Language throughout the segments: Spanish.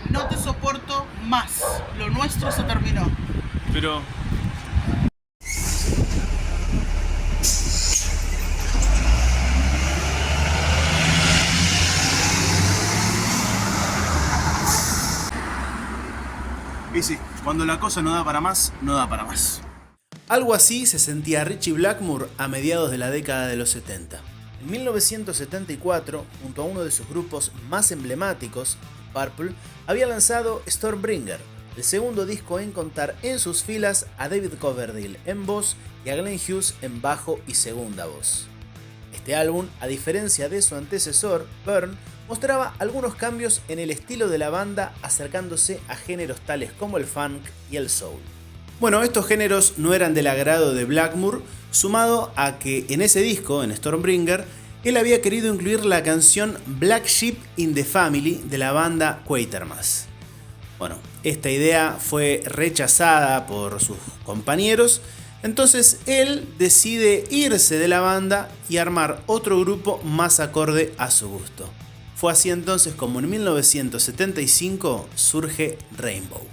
No te soporto más. Lo nuestro se terminó. Pero... Y sí, cuando la cosa no da para más, no da para más. Algo así se sentía Ritchie Blackmore a mediados de la década de los 70. En 1974, junto a uno de sus grupos más emblemáticos, Purple, había lanzado Stormbringer, el segundo disco en contar en sus filas a David Coverdale en voz y a Glenn Hughes en bajo y segunda voz. Este álbum, a diferencia de su antecesor, Burn, mostraba algunos cambios en el estilo de la banda, acercándose a géneros tales como el funk y el soul. Bueno, estos géneros no eran del agrado de Blackmore, sumado a que en ese disco, en Stormbringer, él había querido incluir la canción Black Sheep in the Family de la banda Quatermass. Bueno, esta idea fue rechazada por sus compañeros, entonces él decide irse de la banda y armar otro grupo más acorde a su gusto. Fue así entonces como en 1975 surge Rainbow.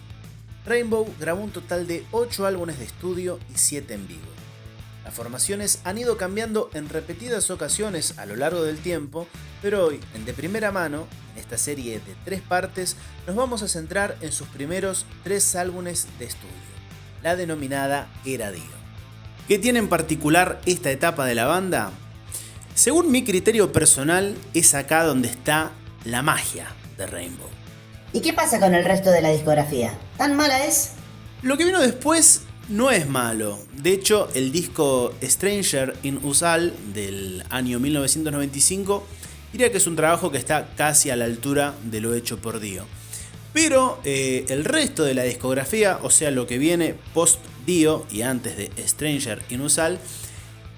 Rainbow grabó un total de 8 álbumes de estudio y 7 en vivo. Las formaciones han ido cambiando en repetidas ocasiones a lo largo del tiempo, pero hoy, en De Primera Mano, en esta serie de 3 partes, nos vamos a centrar en sus primeros 3 álbumes de estudio, la denominada Era Dio. ¿Qué tiene en particular esta etapa de la banda? Según mi criterio personal, es acá donde está la magia de Rainbow. ¿Y qué pasa con el resto de la discografía? ¿Tan mala es? Lo que vino después no es malo. De hecho, el disco Stranger in Usal del año 1995 diría que es un trabajo que está casi a la altura de lo hecho por Dio. Pero el resto de la discografía, o sea lo que viene post Dio y antes de Stranger in Usal,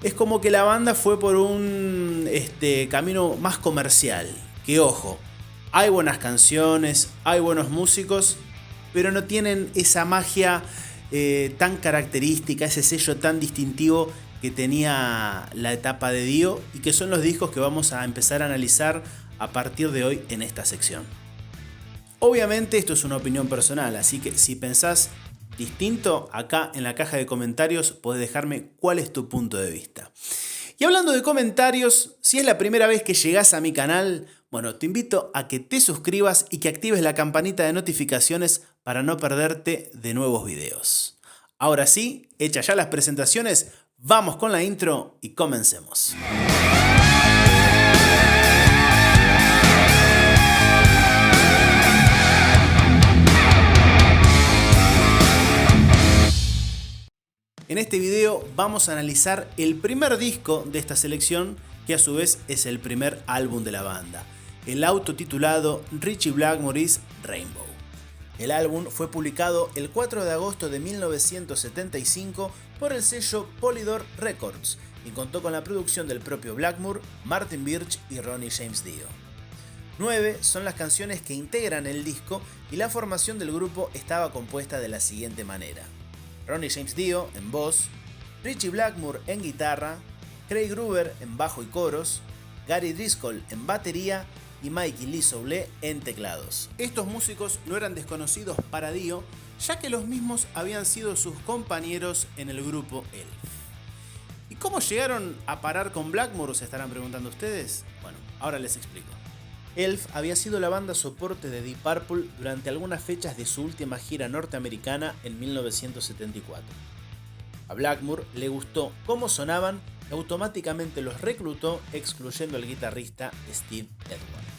es como que la banda fue por un camino más comercial. Que ojo, hay buenas canciones, hay buenos músicos, pero no tienen esa magia tan característica, ese sello tan distintivo que tenía la etapa de Dio y que son los discos que vamos a empezar a analizar a partir de hoy en esta sección. Obviamente esto es una opinión personal, así que si pensás distinto, acá en la caja de comentarios podés dejarme cuál es tu punto de vista. Y hablando de comentarios, si es la primera vez que llegás a mi canal, bueno, te invito a que te suscribas y que actives la campanita de notificaciones para no perderte de nuevos videos. Ahora sí, hechas ya las presentaciones, vamos con la intro y comencemos. En este video vamos a analizar el primer disco de esta selección, que a su vez es el primer álbum de la banda, el autotitulado Ritchie Blackmore's Rainbow. El álbum fue publicado el 4 de agosto de 1975 por el sello Polydor Records y contó con la producción del propio Blackmore, Martin Birch y Ronnie James Dio. 9 son las canciones que integran el disco y la formación del grupo estaba compuesta de la siguiente manera: Ronnie James Dio en voz, Ritchie Blackmore en guitarra, Craig Gruber en bajo y coros, Gary Driscoll en batería y Mikey Lee Soule en teclados. Estos músicos no eran desconocidos para Dio, ya que los mismos habían sido sus compañeros en el grupo Elf. ¿Y cómo llegaron a parar con Blackmore? Se estarán preguntando ustedes. Bueno, ahora les explico. Elf había sido la banda soporte de Deep Purple durante algunas fechas de su última gira norteamericana en 1974. A Blackmore le gustó cómo sonaban y automáticamente los reclutó, excluyendo al guitarrista Steve Edward.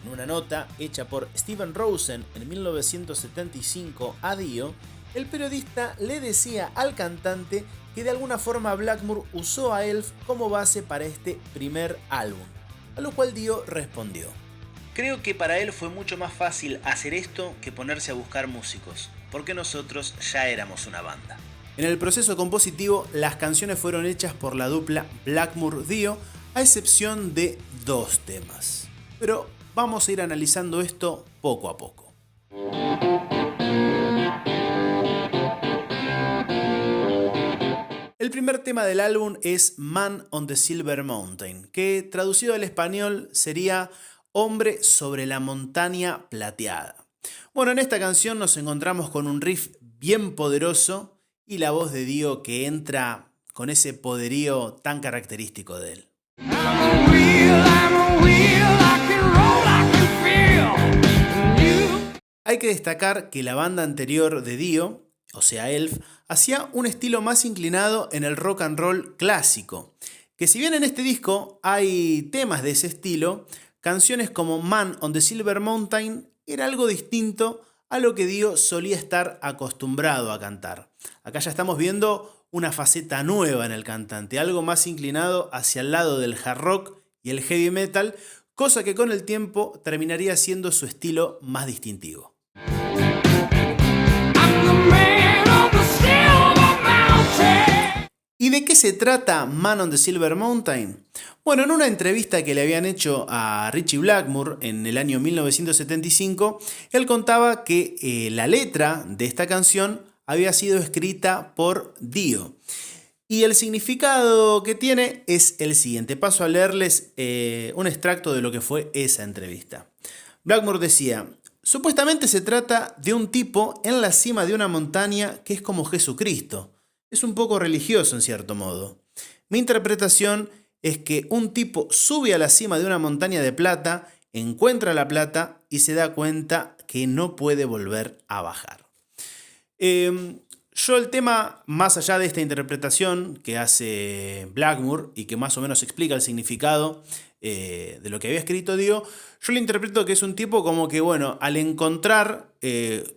En una nota hecha por Steven Rosen en 1975 a Dio, el periodista le decía al cantante que de alguna forma Blackmore usó a Elf como base para este primer álbum. A lo cual Dio respondió: creo que para él fue mucho más fácil hacer esto que ponerse a buscar músicos, porque nosotros ya éramos una banda. En el proceso compositivo, las canciones fueron hechas por la dupla Blackmore-Dio, a excepción de 2 temas. Pero vamos a ir analizando esto poco a poco. El primer tema del álbum es Man on the Silver Mountain, que traducido al español sería Hombre sobre la montaña plateada. Bueno, en esta canción nos encontramos con un riff bien poderoso y la voz de Dio que entra con ese poderío tan característico de él. Hay que destacar que la banda anterior de Dio, o sea Elf, hacía un estilo más inclinado en el rock and roll clásico, que si bien en este disco hay temas de ese estilo, canciones como Man on the Silver Mountain era algo distinto a lo que Dio solía estar acostumbrado a cantar. Acá ya estamos viendo una faceta nueva en el cantante, algo más inclinado hacia el lado del hard rock y el heavy metal, cosa que con el tiempo terminaría siendo su estilo más distintivo. ¿Y de qué se trata Man on the Silver Mountain? Bueno, en una entrevista que le habían hecho a Ritchie Blackmore en el año 1975, él contaba que la letra de esta canción había sido escrita por Dio. Y el significado que tiene es el siguiente. Paso a leerles un extracto de lo que fue esa entrevista. Blackmore decía: supuestamente se trata de un tipo en la cima de una montaña que es como Jesucristo. Es un poco religioso en cierto modo. Mi interpretación es que un tipo sube a la cima de una montaña de plata, encuentra la plata y se da cuenta que no puede volver a bajar. Yo el tema, más allá de esta interpretación que hace Blackmore y que más o menos explica el significado de lo que había escrito Dio, yo lo interpreto que es un tipo como que, bueno, al encontrar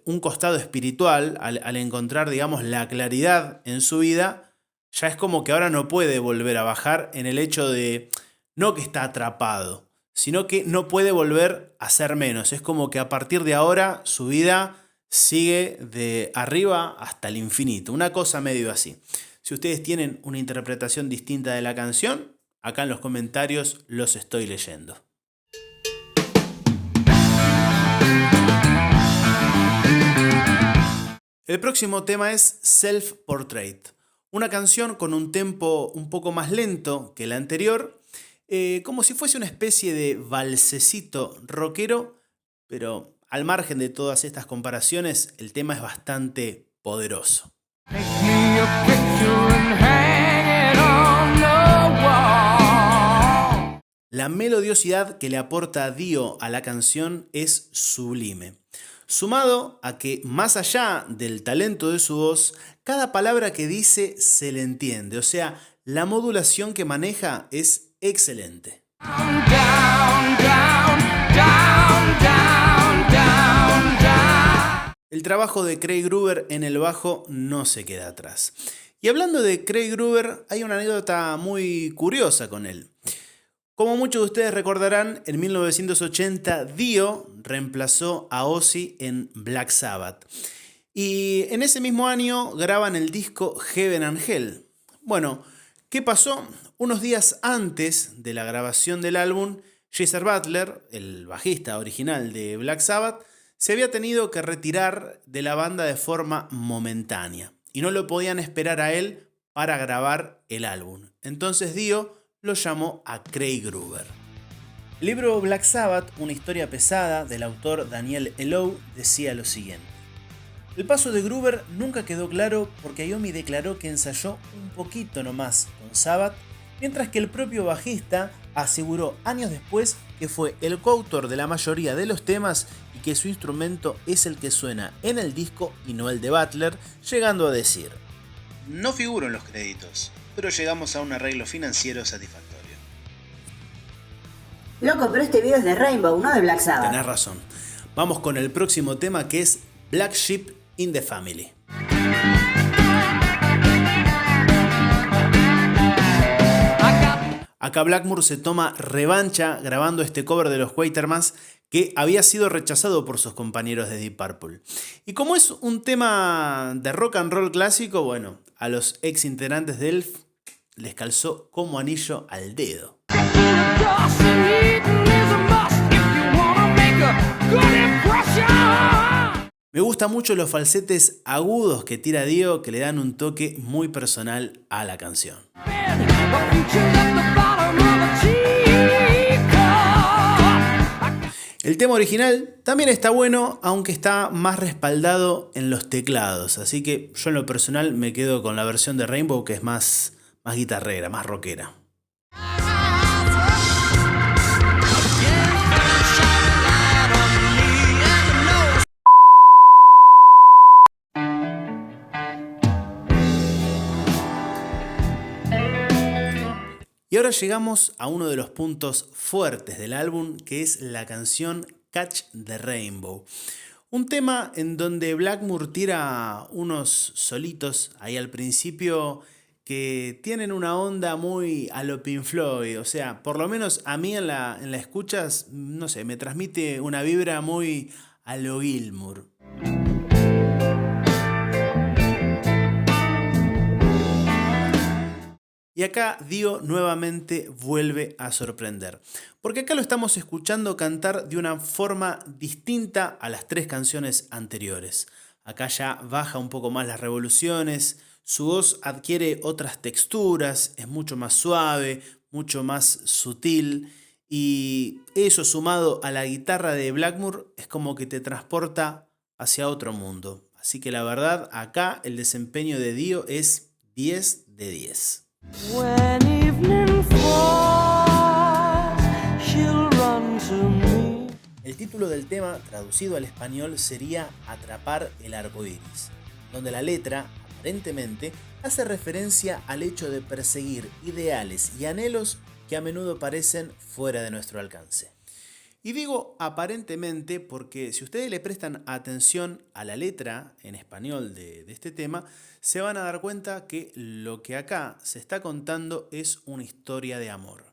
un costado espiritual, al encontrar, digamos, la claridad en su vida, ya es como que ahora no puede volver a bajar en el hecho de, no que está atrapado, sino que no puede volver a ser menos. Es como que a partir de ahora su vida sigue de arriba hasta el infinito, una cosa medio así. Si ustedes tienen una interpretación distinta de la canción, acá en los comentarios los estoy leyendo. El próximo tema es Self Portrait, una canción con un tempo un poco más lento que la anterior, como si fuese una especie de valsecito rockero, pero al margen de todas estas comparaciones, el tema es bastante poderoso. La melodiosidad que le aporta Dio a la canción es sublime. Sumado a que, más allá del talento de su voz, cada palabra que dice se le entiende. O sea, la modulación que maneja es excelente. El trabajo de Craig Gruber en el bajo no se queda atrás. Y hablando de Craig Gruber, hay una anécdota muy curiosa con él. Como muchos de ustedes recordarán, en 1980 Dio reemplazó a Ozzy en Black Sabbath. Y en ese mismo año graban el disco Heaven and Hell. Bueno, ¿qué pasó? Unos días antes de la grabación del álbum, Geezer Butler, el bajista original de Black Sabbath, se había tenido que retirar de la banda de forma momentánea. Y no lo podían esperar a él para grabar el álbum. Entonces Dio lo llamó a Craig Gruber. El libro Black Sabbath, una historia pesada del autor Daniel Elow, decía lo siguiente: el paso de Gruber nunca quedó claro porque Iommi declaró que ensayó un poquito nomás con Sabbath, mientras que el propio bajista aseguró años después que fue el coautor de la mayoría de los temas y que su instrumento es el que suena en el disco y no el de Butler, llegando a decir: no figuro en los créditos, pero llegamos a un arreglo financiero satisfactorio. Loco, pero este video es de Rainbow, no de Black Sabbath. Tenés razón. Vamos con el próximo tema, que es Black Sheep in the Family. Acá Blackmore se toma revancha grabando este cover de los Quatermans que había sido rechazado por sus compañeros de Deep Purple. Y como es un tema de rock and roll clásico, bueno, a los ex integrantes de Elf les calzó como anillo al dedo. Me gustan mucho los falsetes agudos que tira Dio, que le dan un toque muy personal a la canción. El tema original también está bueno, aunque está más respaldado en los teclados. Así que yo en lo personal me quedo con la versión de Rainbow, que es más guitarrera, más rockera. Y ahora llegamos a uno de los puntos fuertes del álbum, que es la canción Catch the Rainbow. Un tema en donde Blackmore tira unos solitos ahí al principio que tienen una onda muy a lo Pink Floyd. O sea, por lo menos a mí en la escuchas, no sé, me transmite una vibra muy a lo Gilmour. Y acá Dio nuevamente vuelve a sorprender, porque acá lo estamos escuchando cantar de una forma distinta a las 3 canciones anteriores. Acá ya baja un poco más las revoluciones, su voz adquiere otras texturas, es mucho más suave, mucho más sutil, y eso sumado a la guitarra de Blackmore es como que te transporta hacia otro mundo. Así que la verdad, acá el desempeño de Dio es 10 de 10. When evening falls, she'll run to me. El título del tema, traducido al español, sería Atrapar el arco iris, donde la letra, aparentemente, hace referencia al hecho de perseguir ideales y anhelos que a menudo parecen fuera de nuestro alcance. Y digo aparentemente porque si ustedes le prestan atención a la letra en español de este tema, se van a dar cuenta que lo que acá se está contando es una historia de amor.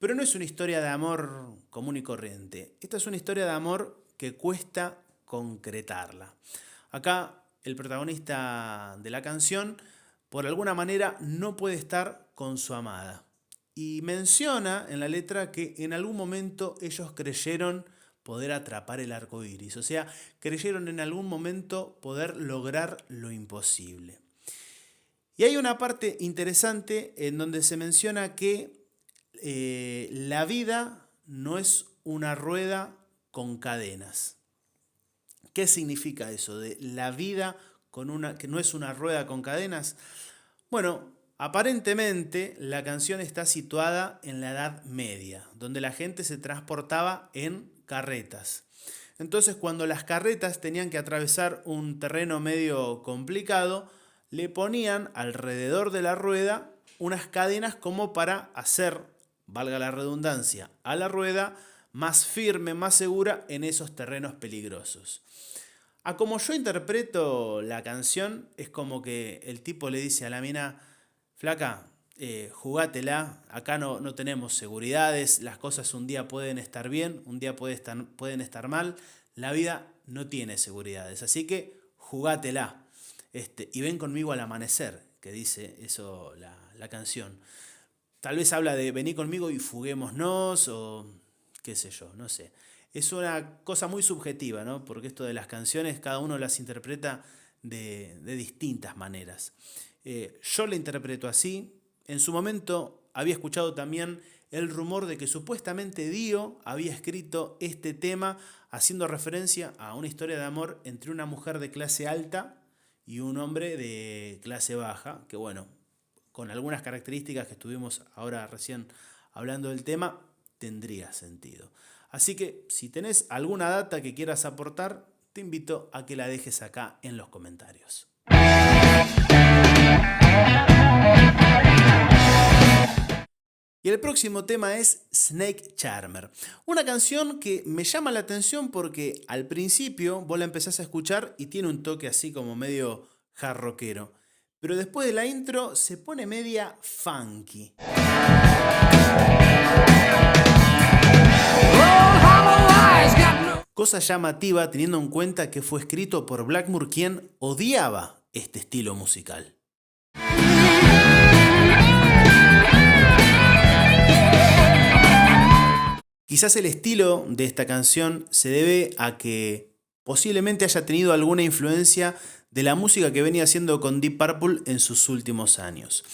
Pero no es una historia de amor común y corriente. Esta es una historia de amor que cuesta concretarla. Acá el protagonista de la canción, por alguna manera, no puede estar con su amada. Y menciona en la letra que en algún momento ellos creyeron poder atrapar el arco iris. O sea, creyeron en algún momento poder lograr lo imposible. Y hay una parte interesante en donde se menciona que la vida no es una rueda con cadenas. ¿Qué significa eso de la vida que no es una rueda con cadenas? Bueno, aparentemente la canción está situada en la Edad Media, donde la gente se transportaba en carretas. Entonces, cuando las carretas tenían que atravesar un terreno medio complicado, le ponían alrededor de la rueda unas cadenas como para hacer, valga la redundancia, a la rueda más firme, más segura en esos terrenos peligrosos. A como yo interpreto la canción, es como que el tipo le dice a la mina: flaca, jugátela, acá no tenemos seguridades, las cosas un día pueden estar bien, un día pueden estar mal, la vida no tiene seguridades, así que jugátela. Y ven conmigo al amanecer, que dice eso la canción. Tal vez habla de vení conmigo y fuguémonos, o qué sé yo, no sé. Es una cosa muy subjetiva, ¿no? Porque esto de las canciones, cada uno las interpreta de distintas maneras. Yo la interpreto así. En su momento había escuchado también el rumor de que supuestamente Dio había escrito este tema haciendo referencia a una historia de amor entre una mujer de clase alta y un hombre de clase baja, que bueno, con algunas características que estuvimos ahora recién hablando del tema, tendría sentido. Así que si tenés alguna data que quieras aportar, te invito a que la dejes acá en los comentarios. Y el próximo tema es Snake Charmer, una canción que me llama la atención porque al principio vos la empezás a escuchar y tiene un toque así como medio hard rockero, pero después de la intro se pone media funky. Cosa llamativa teniendo en cuenta que fue escrito por Blackmore, quien odiaba este estilo musical. Quizás el estilo de esta canción se debe a que posiblemente haya tenido alguna influencia de la música que venía haciendo con Deep Purple en sus últimos años.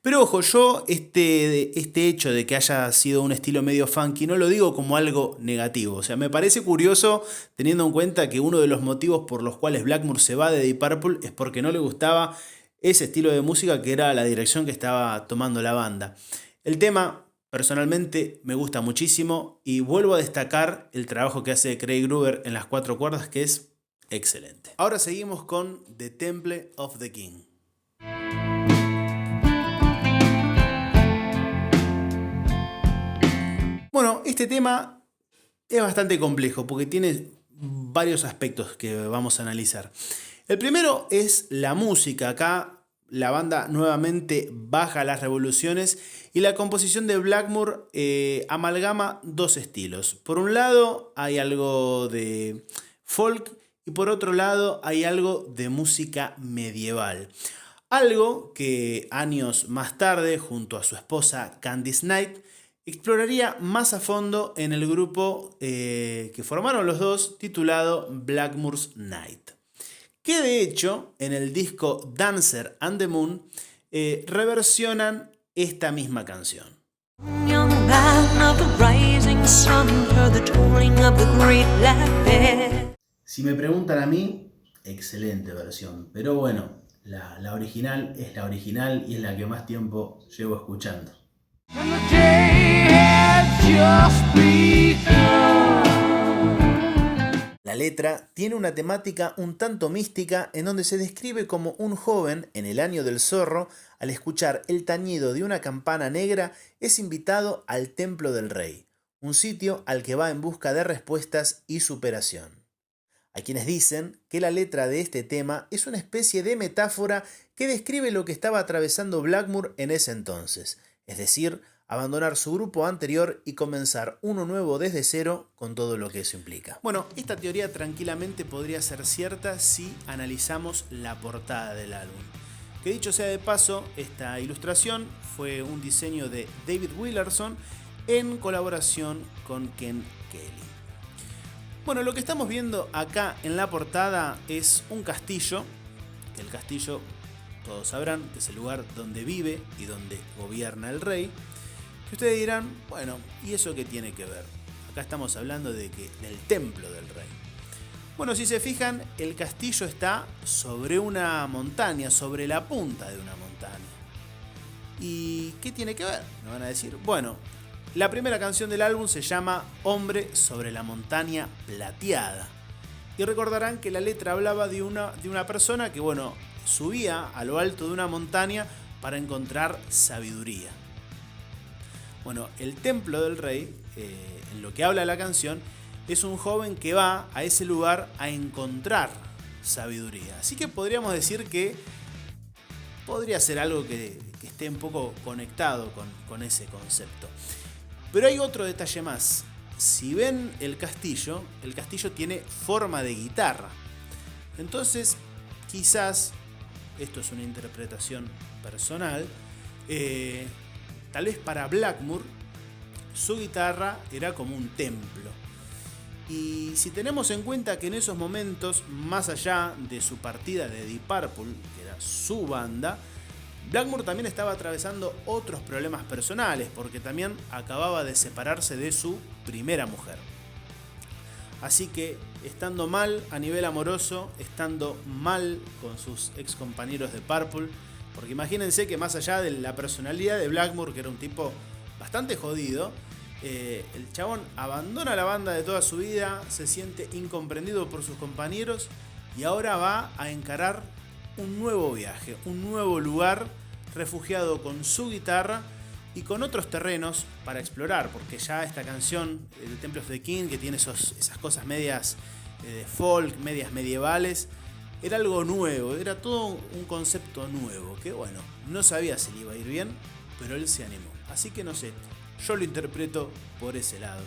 Pero ojo, yo este hecho de que haya sido un estilo medio funky no lo digo como algo negativo. O sea, me parece curioso teniendo en cuenta que uno de los motivos por los cuales Blackmore se va de Deep Purple es porque no le gustaba ese estilo de música que era la dirección que estaba tomando la banda. El tema, personalmente, me gusta muchísimo y vuelvo a destacar el trabajo que hace Craig Gruber en las 4 cuerdas, que es excelente. Ahora seguimos con The Temple of the King. Bueno, este tema es bastante complejo porque tiene varios aspectos que vamos a analizar. El primero es la música. Acá la banda nuevamente baja las revoluciones y la composición de Blackmore amalgama dos estilos. Por un lado hay algo de folk y por otro lado hay algo de música medieval. Algo que años más tarde, junto a su esposa Candice Night, exploraría más a fondo en el grupo que formaron los dos, titulado Blackmore's Night. Que de hecho, en el disco Dancer and the Moon, reversionan esta misma canción. Si me preguntan a mí, excelente versión. Pero bueno, la original es la original y es la que más tiempo llevo escuchando. La letra tiene una temática un tanto mística en donde se describe como un joven en el año del zorro, al escuchar el tañido de una campana negra, es invitado al templo del rey, un sitio al que va en busca de respuestas y superación. Hay quienes dicen que la letra de este tema es una especie de metáfora que describe lo que estaba atravesando Blackmore en ese entonces, es decir, abandonar su grupo anterior y comenzar uno nuevo desde cero con todo lo que eso implica. Bueno, esta teoría tranquilamente podría ser cierta si analizamos la portada del álbum. Que dicho sea de paso, esta ilustración fue un diseño de David Willardson en colaboración con Ken Kelly. Bueno, lo que estamos viendo acá en la portada es un castillo, que el castillo todos sabrán que es el lugar donde vive y donde gobierna el rey. Y ustedes dirán, bueno, ¿y eso qué tiene que ver? Acá estamos hablando del templo del rey. Bueno, si se fijan, el castillo está sobre una montaña, sobre la punta de una montaña. ¿Y qué tiene que ver? Me van a decir, bueno, la primera canción del álbum se llama Hombre sobre la montaña plateada. Y recordarán que la letra hablaba de una persona que, bueno, subía a lo alto de una montaña para encontrar sabiduría. Bueno, el templo del rey, en lo que habla la canción, es un joven que va a ese lugar a encontrar sabiduría. Así que podríamos decir que podría ser algo que esté un poco conectado con ese concepto. Pero hay otro detalle más. Si ven el castillo tiene forma de guitarra. Entonces, quizás, esto es una interpretación personal, tal vez para Blackmore su guitarra era como un templo. Y si tenemos en cuenta que en esos momentos, más allá de su partida de Deep Purple, que era su banda, Blackmore también estaba atravesando otros problemas personales, porque también acababa de separarse de su primera mujer. Así que, estando mal a nivel amoroso, estando mal con sus ex compañeros de Purple, porque imagínense que más allá de la personalidad de Blackmore, que era un tipo bastante jodido, el chabón abandona la banda de toda su vida, se siente incomprendido por sus compañeros y ahora va a encarar un nuevo viaje, un nuevo lugar, refugiado con su guitarra y con otros terrenos para explorar, porque ya esta canción, el Temple of the King, que tiene esas cosas medias de folk, medias medievales, era algo nuevo, era todo un concepto nuevo, que bueno, no sabía si le iba a ir bien, pero él se animó. Así que no sé, yo lo interpreto por ese lado.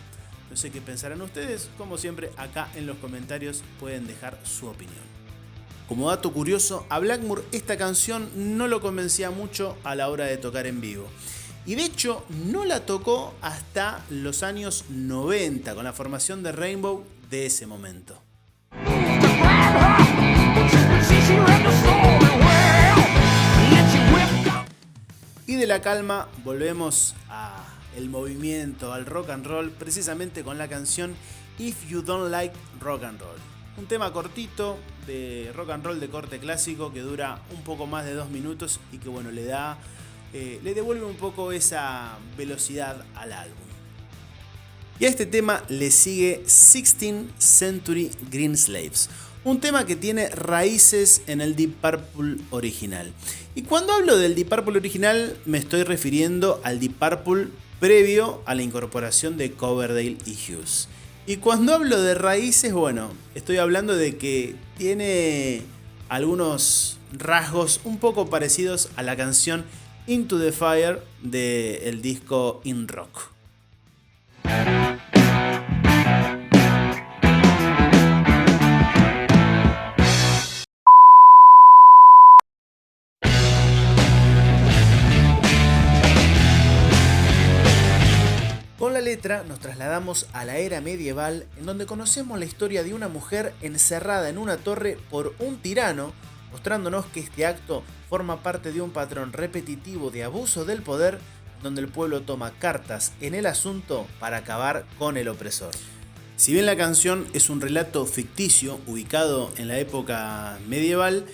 No sé qué pensarán ustedes, como siempre acá en los comentarios pueden dejar su opinión. Como dato curioso, a Blackmore esta canción no lo convencía mucho a la hora de tocar en vivo. Y de hecho no la tocó hasta los años 90 con la formación de Rainbow de ese momento. Y de la calma volvemos al movimiento, al rock and roll, precisamente con la canción If You Don't Like Rock and Roll. Un tema cortito de rock and roll de corte clásico que dura un poco más de 2 minutos y que bueno, le devuelve un poco esa velocidad al álbum. Y a este tema le sigue 16th Century Greenslaves, un tema que tiene raíces en el Deep Purple original. Y cuando hablo del Deep Purple original me estoy refiriendo al Deep Purple previo a la incorporación de Coverdale y Hughes. Y cuando hablo de raíces, bueno, estoy hablando de que tiene algunos rasgos un poco parecidos a la canción Into the Fire del disco In Rock. Con la letra nos trasladamos a la era medieval, en donde conocemos la historia de una mujer encerrada en una torre por un tirano, mostrándonos que este acto forma parte de un patrón repetitivo de abuso del poder, donde el pueblo toma cartas en el asunto para acabar con el opresor. Si bien la canción es un relato ficticio ubicado en la época medieval,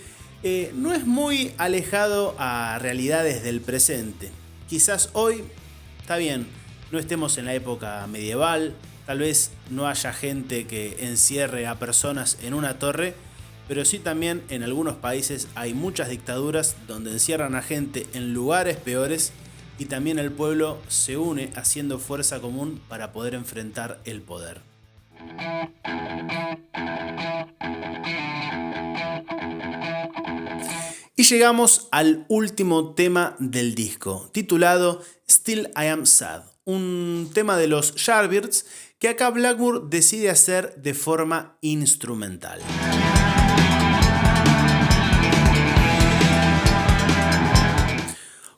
no es muy alejado a realidades del presente. Quizás hoy, está bien, no estemos en la época medieval, tal vez no haya gente que encierre a personas en una torre, pero sí también en algunos países hay muchas dictaduras donde encierran a gente en lugares peores y también el pueblo se une haciendo fuerza común para poder enfrentar el poder. Y llegamos al último tema del disco, titulado Still I Am Sad, un tema de los Yardbirds que acá Blackmore decide hacer de forma instrumental.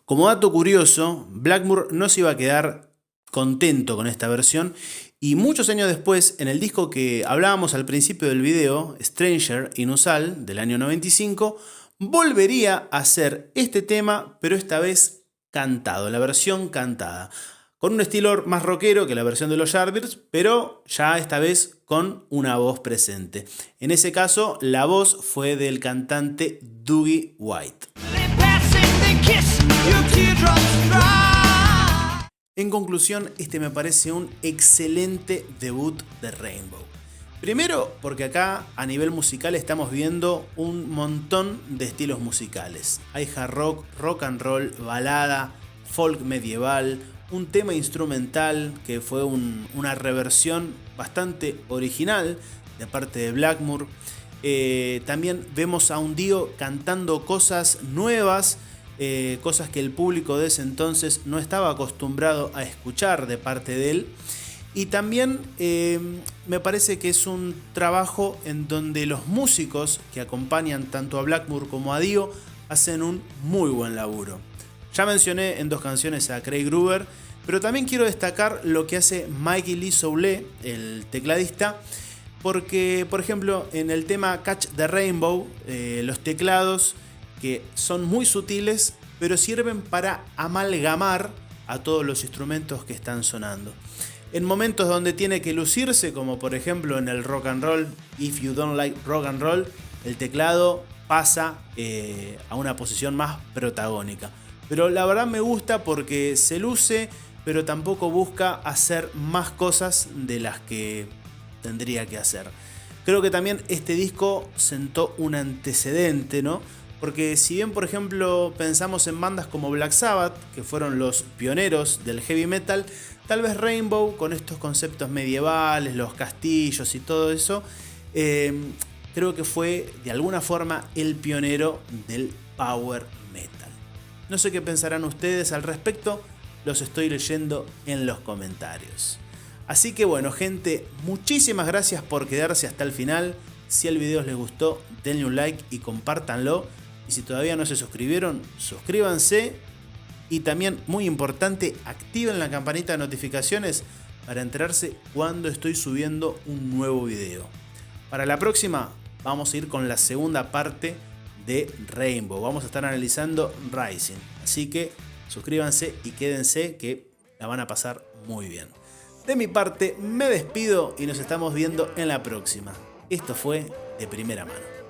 Como dato curioso, Blackmore no se iba a quedar contento con esta versión y muchos años después, en el disco que hablábamos al principio del video, Stranger Inusual, del año 95, volvería a hacer este tema, pero esta vez cantado, la versión cantada, con un estilo más rockero que la versión de los Yardbirds, pero ya esta vez con una voz presente. En ese caso, la voz fue del cantante Dougie White. En conclusión, este me parece un excelente debut de Rainbow. Primero porque acá a nivel musical estamos viendo un montón de estilos musicales. Hay hard rock, rock and roll, balada, folk medieval, un tema instrumental que fue una reversión bastante original de parte de Blackmore. También vemos a un Dio cantando cosas nuevas, cosas que el público de ese entonces no estaba acostumbrado a escuchar de parte de él. Y también me parece que es un trabajo en donde los músicos que acompañan tanto a Blackmore como a Dio hacen un muy buen laburo. Ya mencioné en 2 canciones a Craig Gruber, pero también quiero destacar lo que hace Mikey Lee Soule, el tecladista, porque por ejemplo en el tema Catch the Rainbow, los teclados que son muy sutiles, pero sirven para amalgamar a todos los instrumentos que están sonando. En momentos donde tiene que lucirse, como por ejemplo en el rock and roll, If You Don't Like Rock and Roll, el teclado pasa a una posición más protagónica. Pero la verdad me gusta porque se luce, pero tampoco busca hacer más cosas de las que tendría que hacer. Creo que también este disco sentó un antecedente, ¿no? Porque si bien, por ejemplo, pensamos en bandas como Black Sabbath, que fueron los pioneros del heavy metal, tal vez Rainbow, con estos conceptos medievales, los castillos y todo eso, creo que fue de alguna forma el pionero del power metal. No sé qué pensarán ustedes al respecto, los estoy leyendo en los comentarios. Así que bueno, gente, muchísimas gracias por quedarse hasta el final. Si el video les gustó, denle un like y compártanlo. Y si todavía no se suscribieron, suscríbanse. Y también, muy importante, activen la campanita de notificaciones para enterarse cuando estoy subiendo un nuevo video. Para la próxima vamos a ir con la segunda parte de Rainbow. Vamos a estar analizando Rising. Así que suscríbanse y quédense que la van a pasar muy bien. De mi parte me despido y nos estamos viendo en la próxima. Esto fue De Primera Mano.